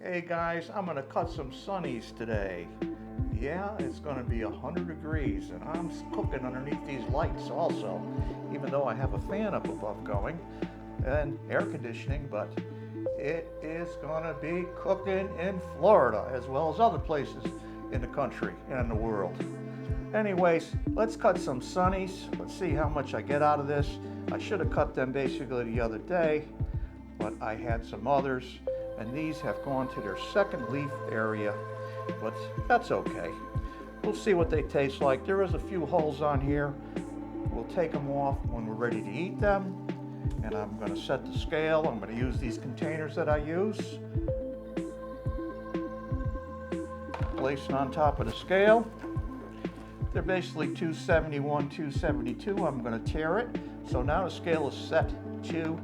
Hey guys, I'm gonna cut some sunnies today. Yeah, it's gonna be 100 degrees and I'm cooking underneath these lights also, even though I have a fan up above going and air conditioning, but it is gonna be cooking in Florida as well as other places in the country and in the world. Anyways, let's cut some sunnies. Let's see how much I get out of this. I should have cut them basically the other day, but I had some others, and these have gone to their second leaf area, but that's okay. We'll see what they taste like. There is a few holes on here. We'll take them off when we're ready to eat them, and I'm going to set the scale. I'm going to use these containers that I use. Place it on top of the scale. They're basically 271, 272. I'm going to tare it. So now the scale is set to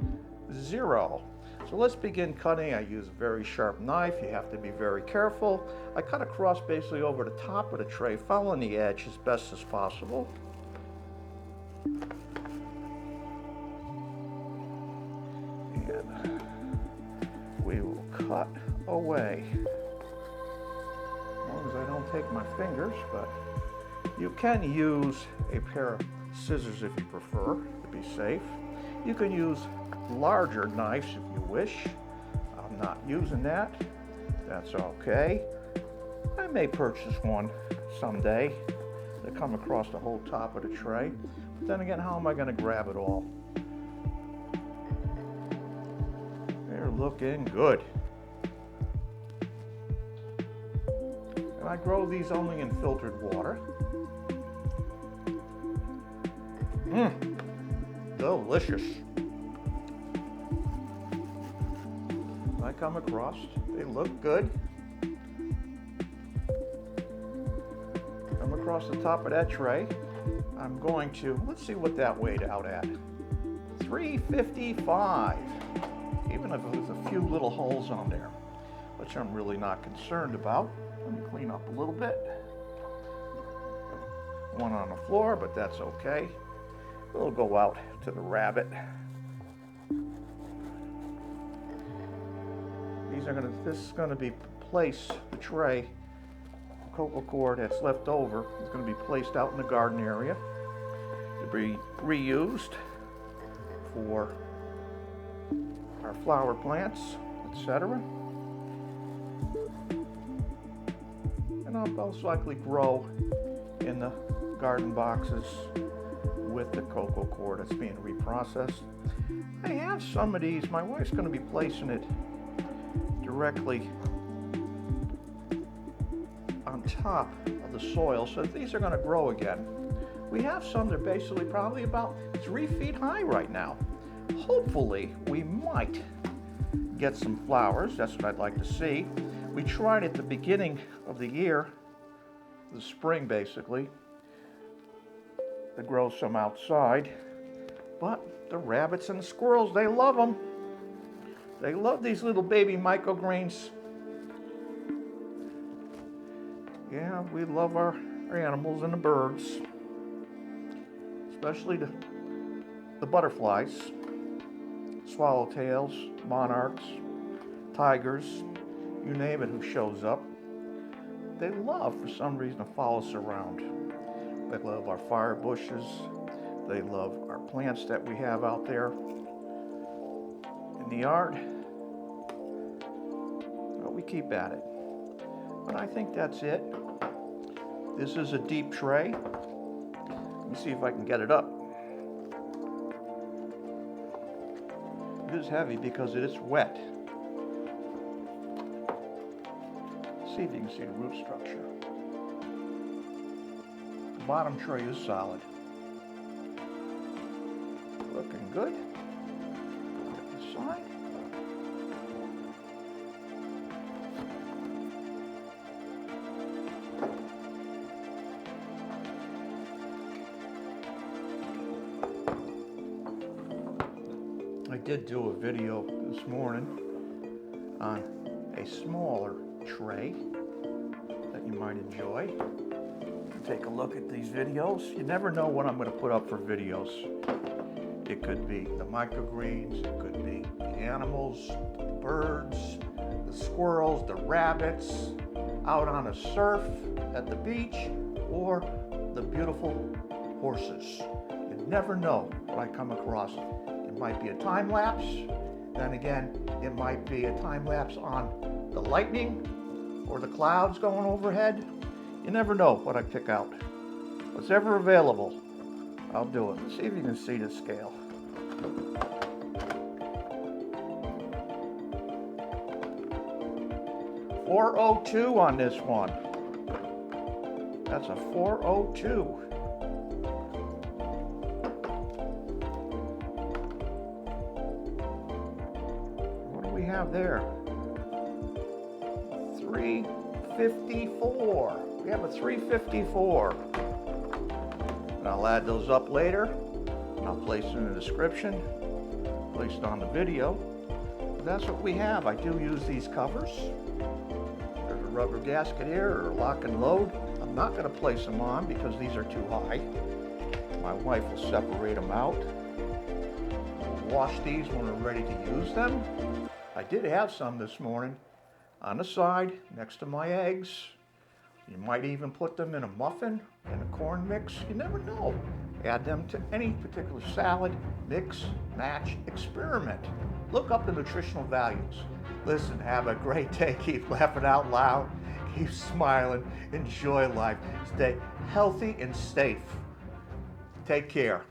0. So let's begin cutting. I use a very sharp knife. You have to be very careful. I cut across basically over the top of the tray, following the edge as best as possible. And we will cut away. As long as I don't take my fingers, but you can use a pair of scissors if you prefer to be safe. You can use larger knives if you wish. I'm not using that. That's okay. I may purchase one someday to come across the whole top of the tray. But then again, how am I going to grab it all? They're looking good. And I grow these only in filtered water. Delicious. I come across, they look good. Come across the top of that tray. I'm going to, let's see what that weighed out at. 355. Even if there's a few little holes on there, which I'm really not concerned about. Let me clean up a little bit. One on the floor, but that's okay. We'll go out to the rabbit. This is gonna be placed, the tray, the cocoa cord that's left over is gonna be placed out in the garden area to be reused for our flower plants, etc. And I'll most likely grow in the garden boxes with the cocoa cord that's being reprocessed. I have some of these. My wife's going to be placing it directly on top of the soil, so these are going to grow again. We have some that are basically probably about 3 feet high right now. Hopefully we might get some flowers. That's what I'd like to see. We tried at the beginning of the year, the spring basically, to grow some outside, but the rabbits and the squirrels, they love them. They love these little baby microgreens. Yeah, we love our animals and the birds, especially the butterflies, swallowtails, monarchs, tigers, you name it who shows up. They love, for some reason, to follow us around. They love our fire bushes. They love our plants that we have out there in the yard. But we keep at it. But I think that's it. This is a deep tray. Let me see if I can get it up. It is heavy because it is wet. See if you can see the root structure. Bottom tray is solid. Looking good. Get this side. I did do a video this morning on a smaller tray that you might enjoy. Take a look at these videos. You never know what I'm going to put up for videos. It could be the microgreens, it could be the animals, the birds, the squirrels, the rabbits, out on a surf at the beach, or the beautiful horses. You never know what I come across. It might be a time lapse, then again, it might be a time lapse on the lightning or the clouds going overhead. You never know what I pick out. What's ever available, I'll do it. Let's see if you can see the scale. $4.02 on this one. That's a $4.02. What do we have there? $3.54. We have a $3.54. And I'll add those up later. And I'll place it in the description, placed on the video. But that's what we have. I do use these covers. There's a rubber gasket here, or lock and load. I'm not going to place them on because these are too high. My wife will separate them out. We'll wash these when we're ready to use them. I did have some this morning on the side next to my eggs. You might even put them in a muffin, in a corn mix. You never know. Add them to any particular salad, mix, match, experiment. Look up the nutritional values. Listen, have a great day. Keep laughing out loud. Keep smiling. Enjoy life. Stay healthy and safe. Take care.